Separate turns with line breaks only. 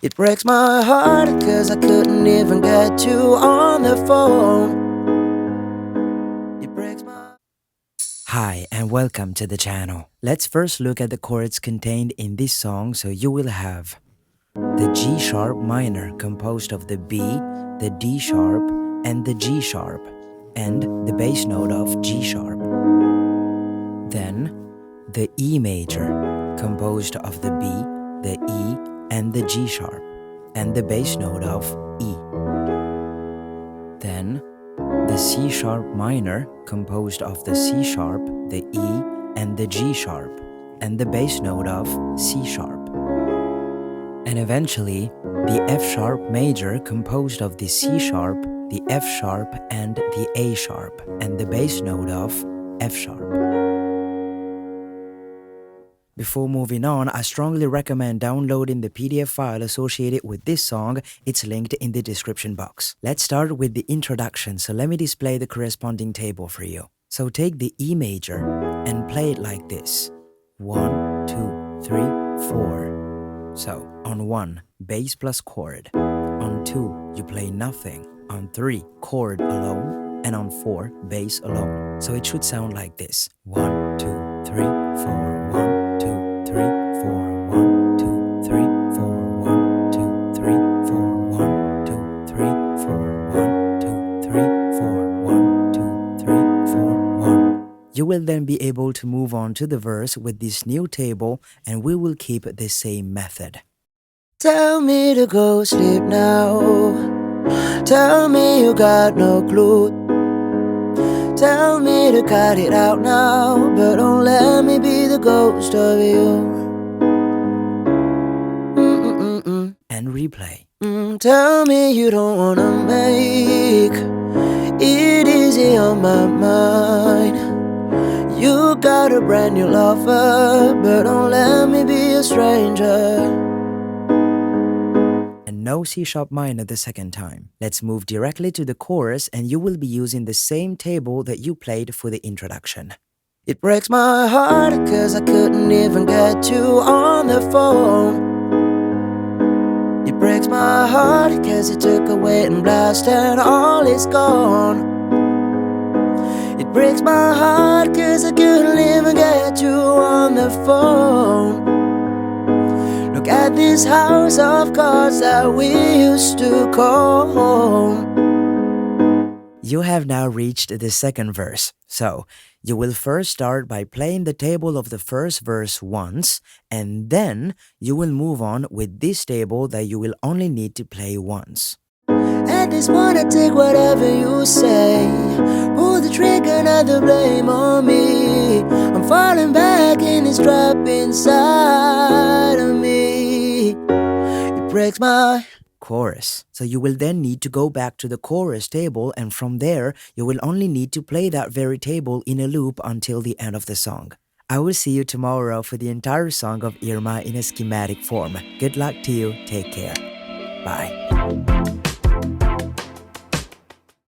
It breaks my heart cause I couldn't even get you on the phone. It breaks my... Hi and welcome to the channel. Let's first look at the chords contained in this song. So you will have the G sharp minor composed of the B, the D sharp, and the G sharp, and the bass note of G sharp. Then the E major composed of the B, the E, and the G sharp, and the bass note of E. Then the C sharp minor composed of the C sharp, the E, and the G sharp, and the bass note of C sharp. And eventually, the F sharp major composed of the C sharp, the F sharp, and the A sharp, and the bass note of F sharp. Before moving on, I strongly recommend downloading the PDF file associated with this song. It's linked in the description box. Let's start with the introduction, so let me display the corresponding table for you. So take the E major and play it like this. 1, 2, 3, 4. So on 1, bass plus chord. On 2, you play nothing. On 3, chord alone. And on 4, bass alone. So it should sound like this. 1, 2, 3, 4. 1, 2, 3, 4. 1, 2, 3, 4. 1, 2, 3, 4. 1, 2, 3, 4. 1, 2, 3, 4. 1, 2, 3, 4. 1. You will then be able to move on to the verse with this new table, and we will keep the same method. Tell me to go sleep now. Tell me you got no clue. Tell me to cut it out now, but don't let me be the ghost of you. And replay. Tell me you don't wanna make it easy on my mind. You got a brand new lover, but don't let me be a stranger. No C sharp minor the second time. Let's move directly to the chorus, and you will be using the same table that you played for the introduction. It breaks my heart cause I couldn't even get you on the phone. It breaks my heart cause you took away and blast and all is gone. It breaks my heart cause I couldn't even get you on the phone. Look at this house of cards that we used to call home. You have now reached the second verse. So, you will first start by playing the table of the first verse once, and then you will move on with this table that you will only need to play once. At this point I take whatever you say. Pull the trigger, not the blame on me. I'm falling back in this trap inside of me. It breaks my chorus. So you will then need to go back to the chorus table, and from there you will only need to play that very table in a loop until the end of the song. I will see you tomorrow for the entire song of Irma in a schematic form. Good luck to you. Take care. Bye.